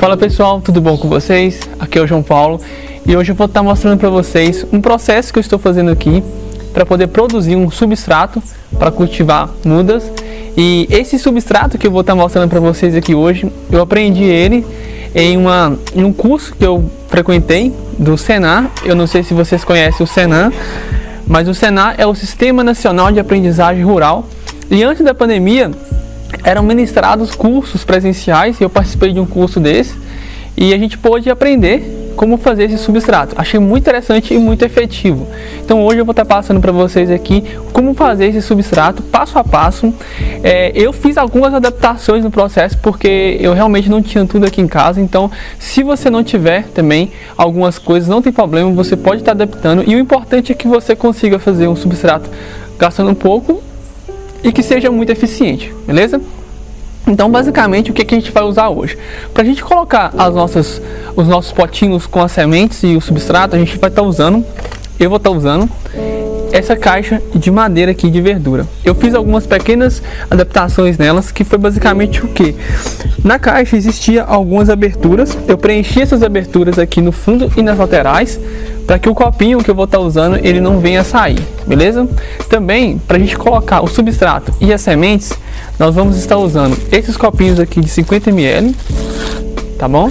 Fala pessoal, tudo bom com vocês? Aqui é o João Paulo e hoje eu vou estar mostrando para vocês um processo que eu estou fazendo aqui para poder produzir um substrato para cultivar mudas. E esse substrato que eu vou estar mostrando para vocês aqui hoje, eu aprendi ele em um curso que eu frequentei do Senar. Eu não sei se vocês conhecem o Senar, mas o Senar é o Sistema Nacional de Aprendizagem Rural. E antes da pandemia, eram ministrados cursos presenciais e eu participei de um curso desse e a gente pôde aprender como fazer esse substrato. Achei muito interessante e muito efetivo. Então hoje eu vou estar passando para vocês aqui como fazer esse substrato passo a passo. Eu fiz algumas adaptações no processo porque eu realmente não tinha tudo aqui em casa. Então se você não tiver também algumas coisas, não tem problema, você pode estar adaptando. E o importante é que você consiga fazer um substrato gastando um pouco e que seja muito eficiente, beleza? Então basicamente o que a gente vai usar hoje? Para a gente colocar os nossos potinhos com as sementes e o substrato, a gente vai estar usando, eu vou estar usando essa caixa de madeira aqui de verdura. Eu fiz algumas pequenas adaptações nelas, que foi basicamente o que? Na caixa existia algumas aberturas, eu preenchi essas aberturas aqui no fundo e nas laterais, para que o copinho que eu vou estar usando, ele não venha sair, beleza? Também, para a gente colocar o substrato e as sementes, nós vamos estar usando esses copinhos aqui de 50 ml, tá bom?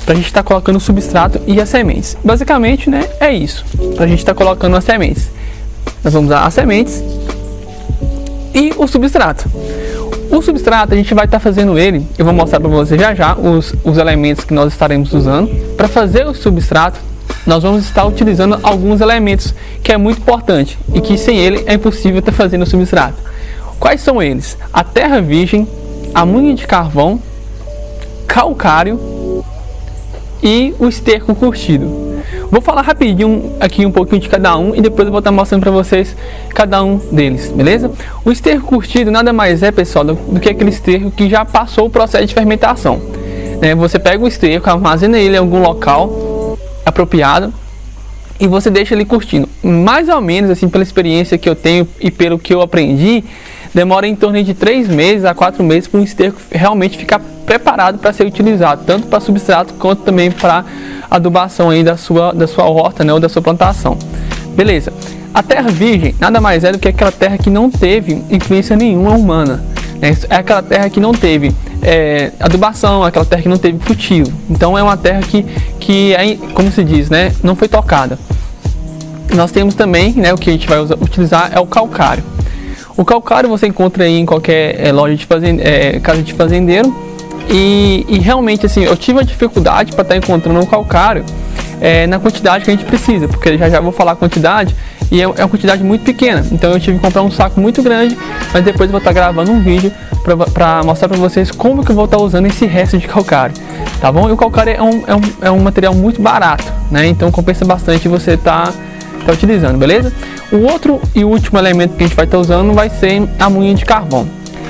Para a gente estar colocando o substrato e as sementes. Basicamente, né, é isso, para a gente estar colocando as sementes. Nós vamos usar as sementes e o substrato. O substrato a gente vai estar fazendo ele, eu vou mostrar para você já os elementos que nós estaremos usando. Para fazer o substrato, nós vamos estar utilizando alguns elementos que é muito importante e que sem ele é impossível estar fazendo o substrato. Quais são eles? A terra virgem, a munha de carvão, calcário e o esterco curtido. Vou falar rapidinho aqui um pouquinho de cada um e depois eu vou estar mostrando para vocês cada um deles, beleza? O esterco curtido nada mais é, pessoal, do que aquele esterco que já passou o processo de fermentação. Você pega o esterco, armazena ele em algum local apropriado e você deixa ele curtindo. Mais ou menos, assim, pela experiência que eu tenho e pelo que eu aprendi, demora em torno de 3 meses a 4 meses para um esterco realmente ficar preparado para ser utilizado, tanto para substrato quanto também para adubação aí da sua horta, né, ou da sua plantação. Beleza. A terra virgem nada mais é do que aquela terra que não teve influência nenhuma humana, né? É aquela terra que não teve adubação, aquela terra que não teve cultivo. Então é uma terra que é, como se diz, né, não foi tocada. Nós temos também, né, o que a gente vai utilizar é o calcário. O calcário você encontra aí em qualquer loja de casa de fazendeiro. E realmente, assim, eu tive uma dificuldade para estar encontrando o calcário na quantidade que a gente precisa, porque já vou falar a quantidade, e é uma quantidade muito pequena. Então eu tive que comprar um saco muito grande, mas depois eu vou estar gravando um vídeo para mostrar para vocês como que eu vou estar usando esse resto de calcário, tá bom? E o calcário é um material muito barato, né? Então compensa bastante você tá utilizando, beleza? O outro e último elemento que a gente vai estar usando vai ser a munha de carvão.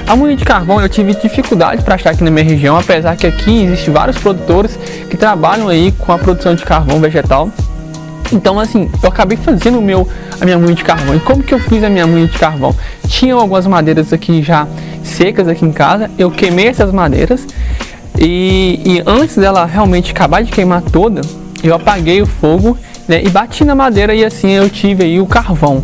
A munha de carvão eu tive dificuldade para achar aqui na minha região, apesar que aqui existem vários produtores que trabalham aí com a produção de carvão vegetal. Então, assim, eu acabei fazendo a minha munha de carvão. E como que eu fiz a minha munha de carvão? Tinham algumas madeiras aqui já secas aqui em casa, eu queimei essas madeiras e antes dela realmente acabar de queimar toda, eu apaguei o fogo, né, e bati na madeira e assim eu tive aí o carvão.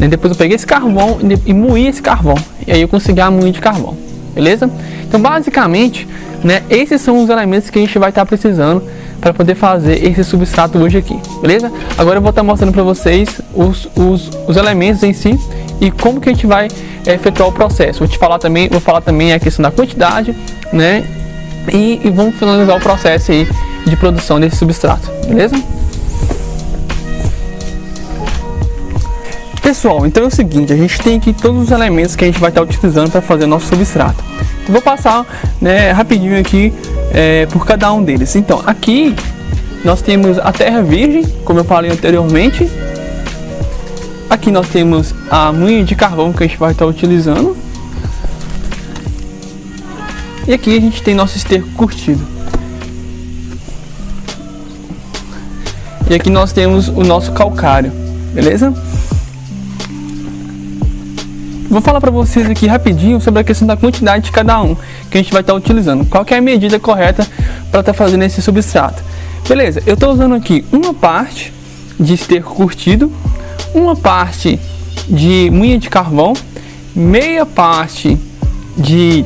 Depois eu peguei esse carvão e moí esse carvão. E aí eu consegui a munha de carvão. Beleza? Então basicamente, né, esses são os elementos que a gente vai estar precisando para poder fazer esse substrato hoje aqui. Beleza? Agora eu vou estar mostrando para vocês os elementos em si e como que a gente vai efetuar o processo. Vou falar também a questão da quantidade, né? E vamos finalizar o processo aí de produção desse substrato. Beleza? Pessoal, então é o seguinte, a gente tem aqui todos os elementos que a gente vai estar utilizando para fazer o nosso substrato. Eu vou passar, né, rapidinho aqui por cada um deles. Então, aqui nós temos a terra virgem, como eu falei anteriormente. Aqui nós temos a munha de carvão que a gente vai estar utilizando. E aqui a gente tem nosso esterco curtido. E aqui nós temos o nosso calcário, beleza? Vou falar para vocês aqui rapidinho sobre a questão da quantidade de cada um que a gente vai estar utilizando. Qual que é a medida correta para estar fazendo esse substrato. Beleza, eu estou usando aqui uma parte de esterco curtido, uma parte de moinha de carvão, meia parte de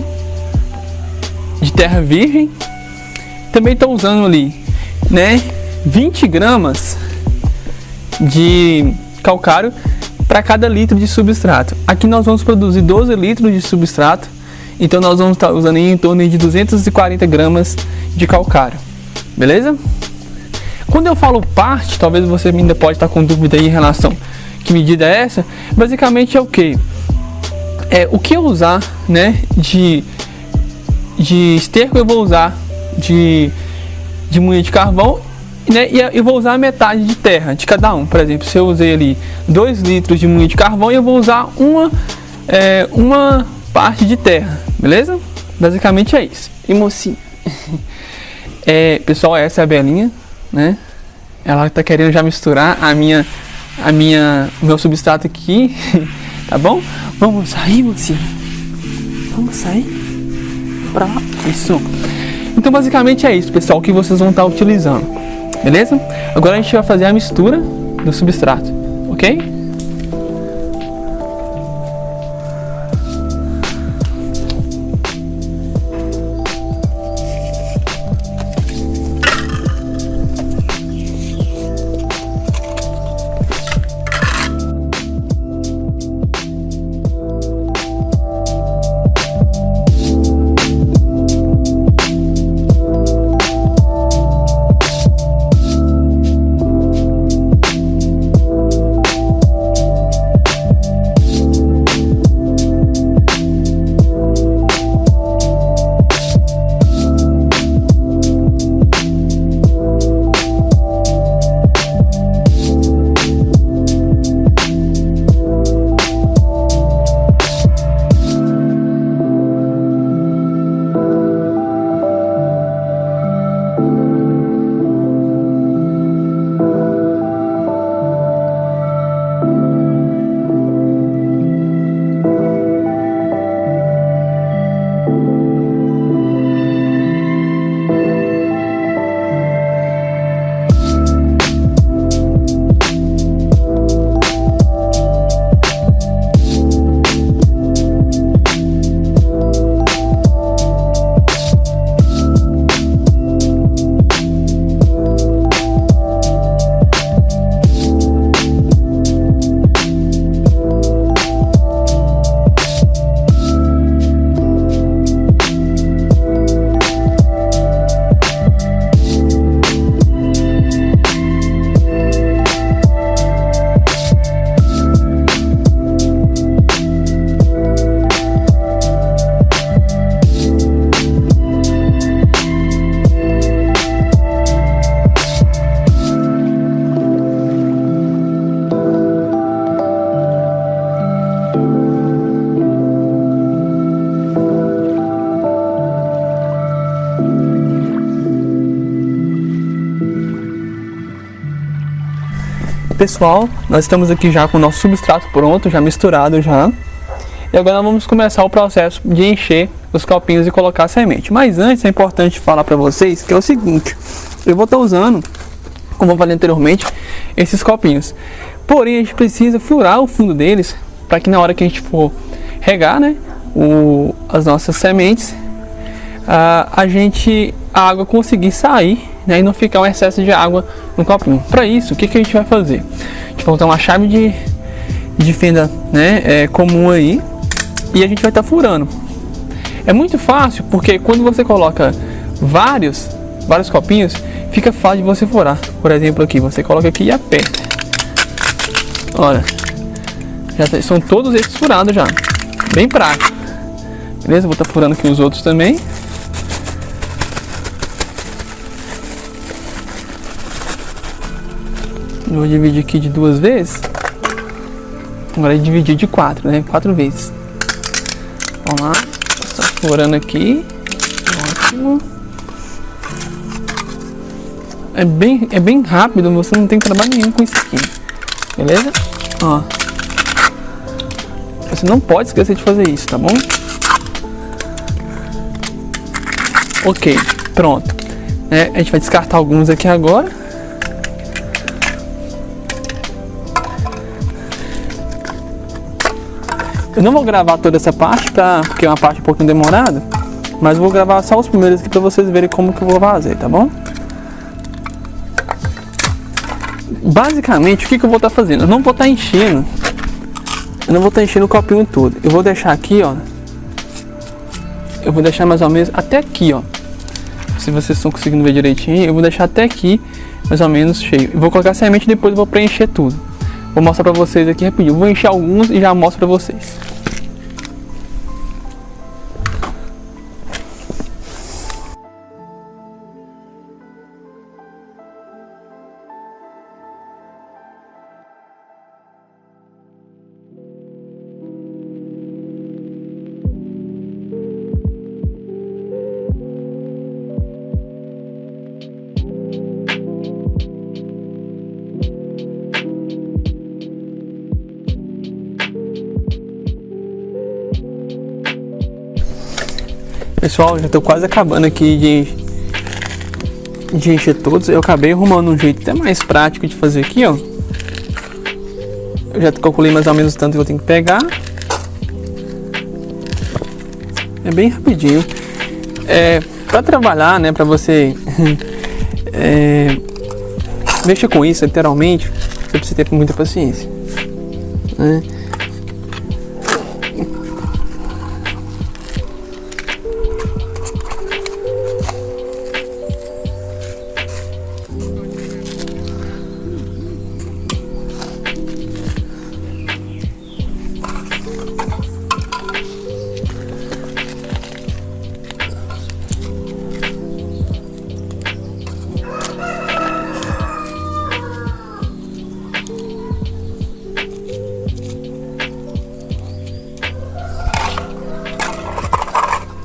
terra virgem. Também estou usando ali, né, 20 gramas de calcário para cada litro de substrato. Aqui nós vamos produzir 12 litros de substrato, então nós vamos estar usando em torno de 240 gramas de calcário, beleza? Quando eu falo parte, talvez você ainda pode estar com dúvida aí em relação a que medida é essa. Basicamente é o que? É o que eu usar, né, de esterco eu vou usar de moinha de carvão, né, e eu vou usar a metade de terra de cada um. Por exemplo, se eu usei ali 2 litros de moinha de carvão, eu vou usar uma parte de terra, beleza? Basicamente é isso. E mocinha, pessoal, essa é a Belinha, né? Ela tá querendo já misturar o meu substrato aqui, tá bom? Vamos sair, mocinha? Vamos sair? Pra lá. Isso. Então basicamente é isso, pessoal, que vocês vão estar utilizando, beleza? Agora a gente vai fazer a mistura do substrato, ok? Pessoal, nós estamos aqui já com o nosso substrato pronto, já misturado já. E agora nós vamos começar o processo de encher os copinhos e colocar a semente. Mas antes é importante falar para vocês que é o seguinte: eu vou estar usando, como eu falei anteriormente, esses copinhos. Porém, a gente precisa furar o fundo deles para que na hora que a gente for regar, né, as nossas sementes, a água conseguir sair, né, e não ficar um excesso de água no copinho. Para isso, o que a gente vai fazer? A gente vai usar uma chave de fenda, né, comum aí, e a gente vai estar furando. É muito fácil, porque quando você coloca vários copinhos, fica fácil de você furar. Por exemplo, aqui, você coloca aqui e aperta. Olha, já são todos esses furados já. Bem prático. Beleza? Vou estar furando aqui os outros também. Eu vou dividir aqui de 2 vezes. Agora é dividir de 4, né? 4 vezes. Vamos lá. Está furando aqui. Ótimo. É bem rápido, você não tem trabalho nenhum com isso aqui. Beleza? Ó. Você não pode esquecer de fazer isso, tá bom? Ok, pronto. A gente vai descartar alguns aqui agora. Eu não vou gravar toda essa parte, porque é uma parte um pouquinho demorada, mas vou gravar só os primeiros aqui para vocês verem como que eu vou fazer, tá bom? Basicamente, o que eu vou estar fazendo? Eu não vou estar enchendo o copinho todo. Eu vou deixar aqui, ó. Eu vou deixar mais ou menos até aqui, ó. Se vocês estão conseguindo ver direitinho, eu vou deixar até aqui, mais ou menos cheio. Eu vou colocar semente e depois eu vou preencher tudo. Vou mostrar pra vocês aqui rapidinho. Eu vou encher alguns e já mostro pra vocês. Pessoal, já tô quase acabando aqui de encher todos. Eu acabei arrumando um jeito até mais prático de fazer aqui, ó. Eu já calculei mais ou menos o tanto que eu tenho que pegar. É bem rapidinho. Pra trabalhar, né, pra você mexer com isso, literalmente, você precisa ter muita paciência, né?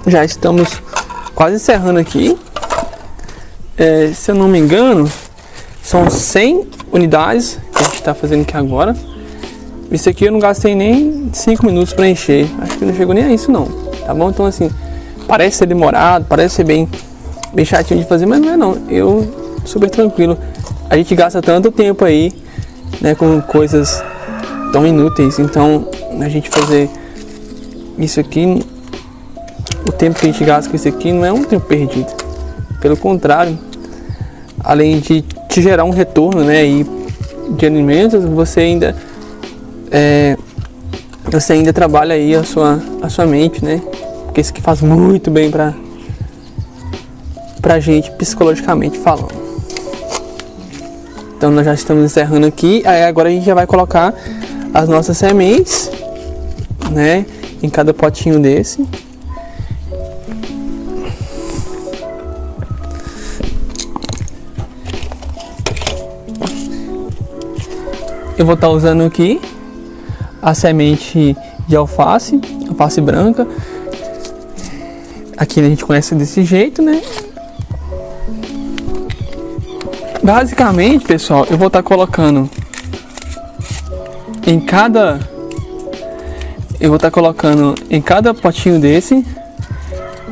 Já estamos quase encerrando aqui. Se eu não me engano, são 100 unidades que a gente está fazendo aqui agora. Isso aqui eu não gastei nem 5 minutos para encher. Acho que não chegou nem a isso não, tá bom? Então assim, parece ser demorado, parece ser bem chatinho de fazer, mas não é não. Eu super tranquilo. A gente gasta tanto tempo aí, né, com coisas tão inúteis. Então a gente fazer isso aqui, o tempo que a gente gasta com isso aqui não é um tempo perdido. Pelo contrário, além de te gerar um retorno, né, e de alimentos, você ainda trabalha aí a sua mente, né? Porque isso aqui faz muito bem pra gente, psicologicamente falando. Então nós já estamos encerrando aqui. Aí agora a gente já vai colocar as nossas sementes, né, em cada potinho desse. Eu vou estar usando aqui a semente de alface branca. Aqui a gente conhece desse jeito, né? Basicamente, pessoal, eu vou estar colocando em cada potinho desse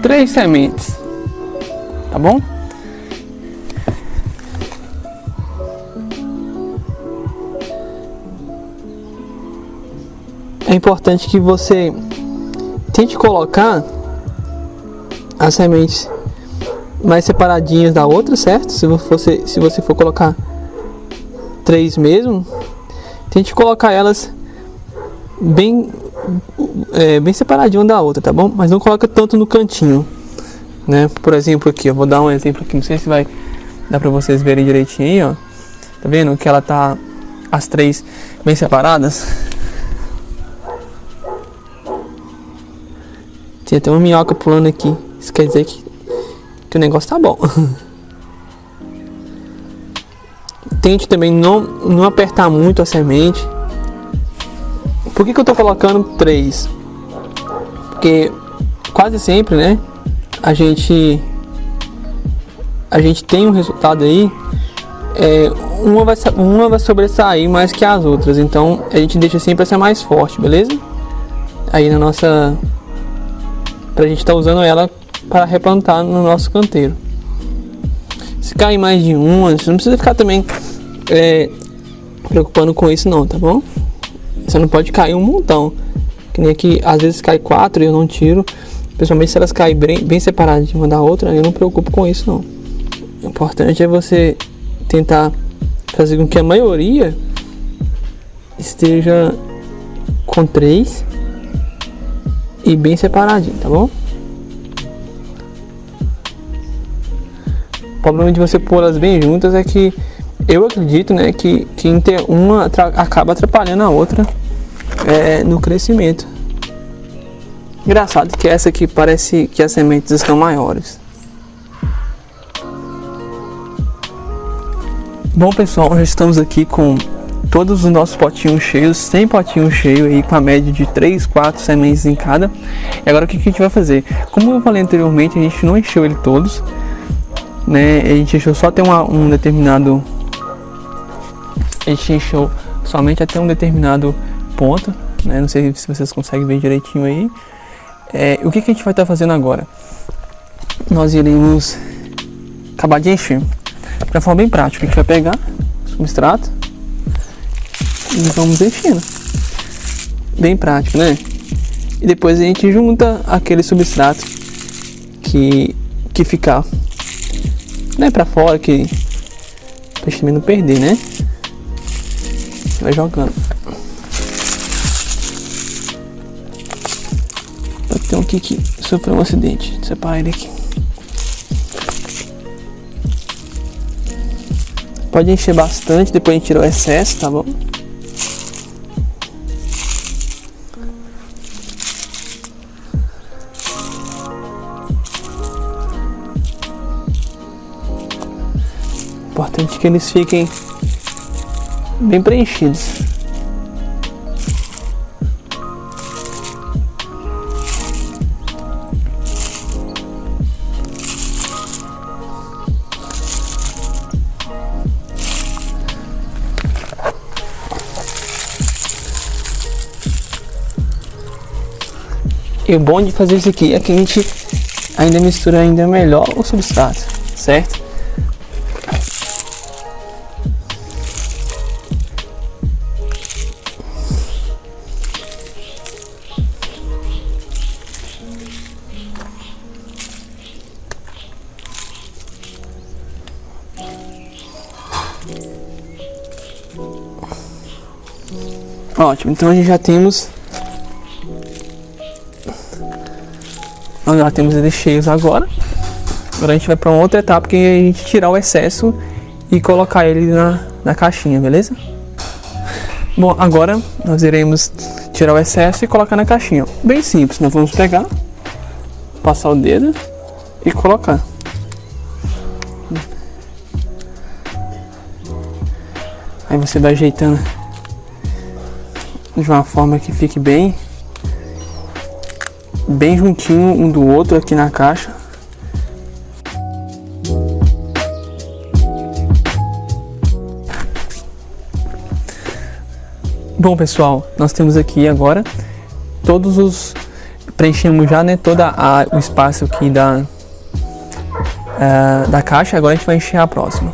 3 sementes, tá bom? É importante que você tente colocar as sementes mais separadinhas da outra, certo? Se você for colocar 3 mesmo, tente colocar elas bem separadinho uma da outra, tá bom? Mas não coloca tanto no cantinho, né? Por exemplo aqui, eu vou dar um exemplo aqui, não sei se vai dar pra vocês verem direitinho aí, ó. Tá vendo que ela tá as 3 bem separadas? Tem até uma minhoca pulando aqui. Isso quer dizer que o negócio tá bom. Tente também não apertar muito a semente. Por que eu tô colocando 3? Porque quase sempre, né, a gente tem um resultado aí. Uma vai sobressair mais que as outras. Então a gente deixa sempre essa mais forte, beleza? Aí na nossa... Pra gente estar usando ela para replantar no nosso canteiro. Se cair mais de uma, você não precisa ficar também preocupando com isso não, tá bom? Você não pode cair um montão. Que nem aqui, às vezes cai 4 e eu não tiro. Principalmente se elas caem bem separadas de uma da outra, eu não me preocupo com isso não. O importante é você tentar fazer com que a maioria esteja com 3 e bem separadinho, tá bom? O problema de você pôr elas bem juntas é que eu acredito, né, que uma acaba atrapalhando a outra no crescimento. Engraçado que essa aqui parece que as sementes estão maiores. Bom pessoal, já estamos aqui com todos os nossos potinhos cheios, 100 potinhos cheios aí com a média de 3, 4 sementes em cada. E agora o que a gente vai fazer? Como eu falei anteriormente, a gente não encheu ele todos, né? A gente encheu só até um determinado... A gente encheu somente até um determinado ponto, né? Não sei se vocês conseguem ver direitinho aí. O que a gente vai estar fazendo agora? Nós iremos acabar de encher. De uma forma bem prática, a gente vai pegar o substrato e vamos enchendo. Bem prático, né? E depois a gente junta aquele substrato que ficar, né, pra fora, que pra gente também não perder, né? Vai jogando. Tem um aqui que sofreu um acidente. Vou separar ele aqui. Pode encher bastante, depois a gente tira o excesso, tá bom? Importante que eles fiquem bem preenchidos. E o bom de fazer isso aqui é que a gente ainda mistura ainda melhor o substrato, certo? Ótimo, então a gente já temos eles cheios agora. Agora a gente vai para uma outra etapa, que é a gente tirar o excesso e colocar ele na caixinha, beleza? Bom, agora nós iremos tirar o excesso e colocar na caixinha. Bem simples, nós vamos pegar, passar o dedo e colocar. Aí você vai ajeitando de uma forma que fique bem juntinho um do outro aqui na caixa. Bom pessoal, nós temos aqui agora todos os... preenchemos já, né, o espaço aqui da caixa. Agora a gente vai encher a próxima.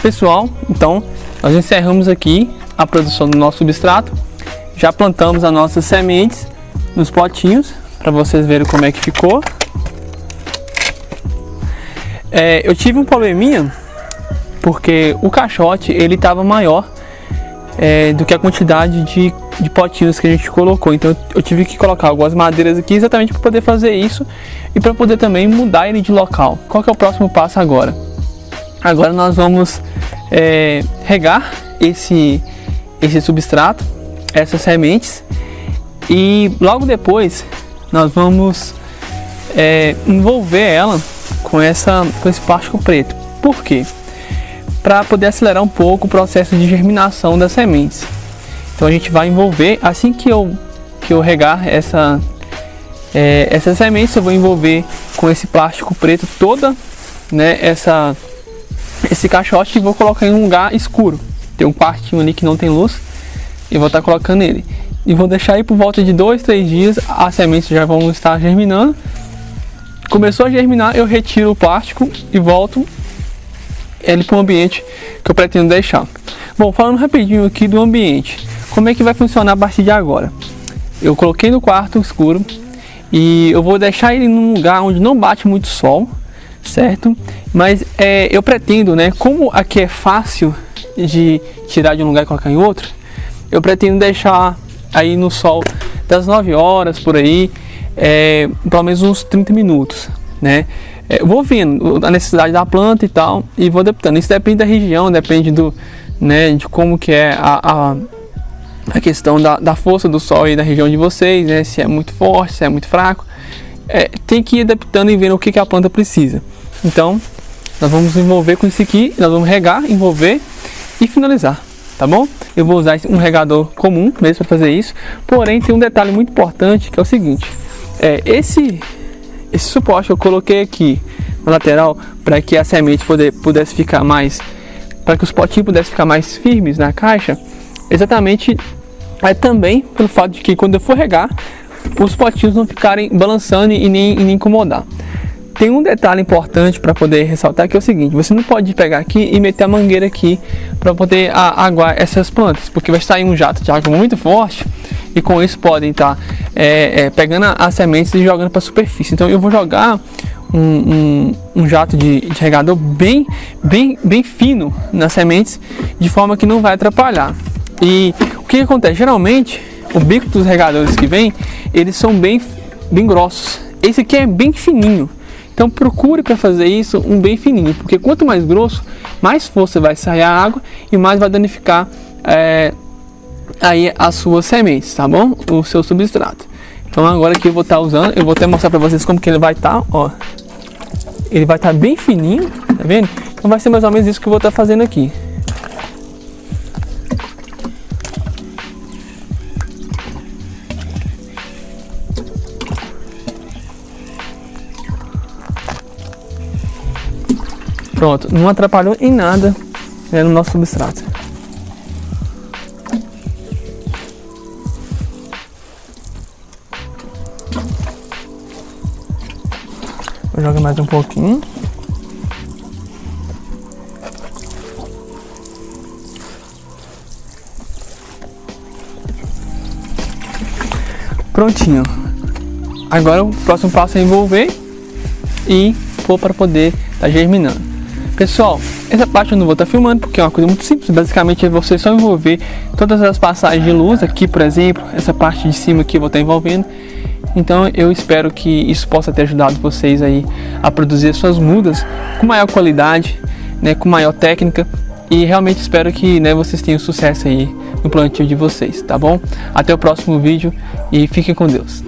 Pessoal, então nós encerramos aqui a produção do nosso substrato. Já plantamos as nossas sementes nos potinhos para vocês verem como é que ficou. Eu tive um probleminha porque o caixote ele estava maior do que a quantidade de potinhos que a gente colocou. Então eu tive que colocar algumas madeiras aqui exatamente para poder fazer isso e para poder também mudar ele de local. Qual que é o próximo passo agora? Agora nós vamos regar esse substrato, essas sementes, e logo depois nós vamos envolver ela com esse plástico preto. Por quê? Para poder acelerar um pouco o processo de germinação das sementes. Então a gente vai envolver, assim que eu regar essas sementes, eu vou envolver com esse plástico preto toda, né, esse caixote e vou colocar em um lugar escuro. Tem um quartinho ali que não tem luz e vou estar colocando ele. E vou deixar aí por volta de 2, 3 dias, as sementes já vão estar germinando. Começou a germinar, eu retiro o plástico e volto ele para o ambiente que eu pretendo deixar. Bom, falando rapidinho aqui do ambiente, como é que vai funcionar a partir de agora? Eu coloquei no quarto escuro e eu vou deixar ele num lugar onde não bate muito sol, certo? Mas eu pretendo, né, como aqui é fácil de tirar de um lugar e colocar em outro, eu pretendo deixar aí no sol das 9 horas por aí, pelo menos uns 30 minutos, né? Eu vou vendo a necessidade da planta e tal, e vou adaptando. Isso depende da região, depende do, né, de como que é a questão da força do sol aí da região de vocês, né? Se é muito forte, se é muito fraco. Tem que ir adaptando e vendo o que a planta precisa. Então, nós vamos envolver com isso aqui, nós vamos regar, envolver e finalizar, tá bom? Eu vou usar um regador comum mesmo para fazer isso, porém tem um detalhe muito importante que é o seguinte, esse suporte que eu coloquei aqui na lateral para que a semente pudesse ficar mais, para que os potinhos pudessem ficar mais firmes na caixa, exatamente também pelo fato de que quando eu for regar, os potinhos não ficarem balançando e nem incomodar. Tem um detalhe importante para poder ressaltar que é o seguinte, você não pode pegar aqui e meter a mangueira aqui para poder aguar essas plantas, porque vai sair um jato de água muito forte e com isso podem estar pegando as sementes e jogando para a superfície. Então eu vou jogar um jato de regador bem fino nas sementes, de forma que não vai atrapalhar. E o que acontece? Geralmente o bico dos regadores que vem, eles são bem grossos. Esse aqui é bem fininho. Então procure para fazer isso um bem fininho, porque quanto mais grosso, mais força vai sair a água e mais vai danificar aí as suas sementes, tá bom? O seu substrato. Então agora que eu vou estar usando, eu vou até mostrar para vocês como que ele vai estar, ó. Ele vai estar bem fininho, tá vendo? Então vai ser mais ou menos isso que eu vou estar fazendo aqui. Pronto, não atrapalhou em nada no nosso substrato. Vou jogar mais um pouquinho. Prontinho. Agora o próximo passo é envolver e pôr para poder estar germinando. Pessoal, essa parte eu não vou estar filmando porque é uma coisa muito simples, basicamente é você só envolver todas as passagens de luz aqui, por exemplo, essa parte de cima aqui eu vou estar envolvendo. Então eu espero que isso possa ter ajudado vocês aí a produzir suas mudas com maior qualidade, né, com maior técnica, e realmente espero que, né, vocês tenham sucesso aí no plantio de vocês, tá bom? Até o próximo vídeo e fiquem com Deus.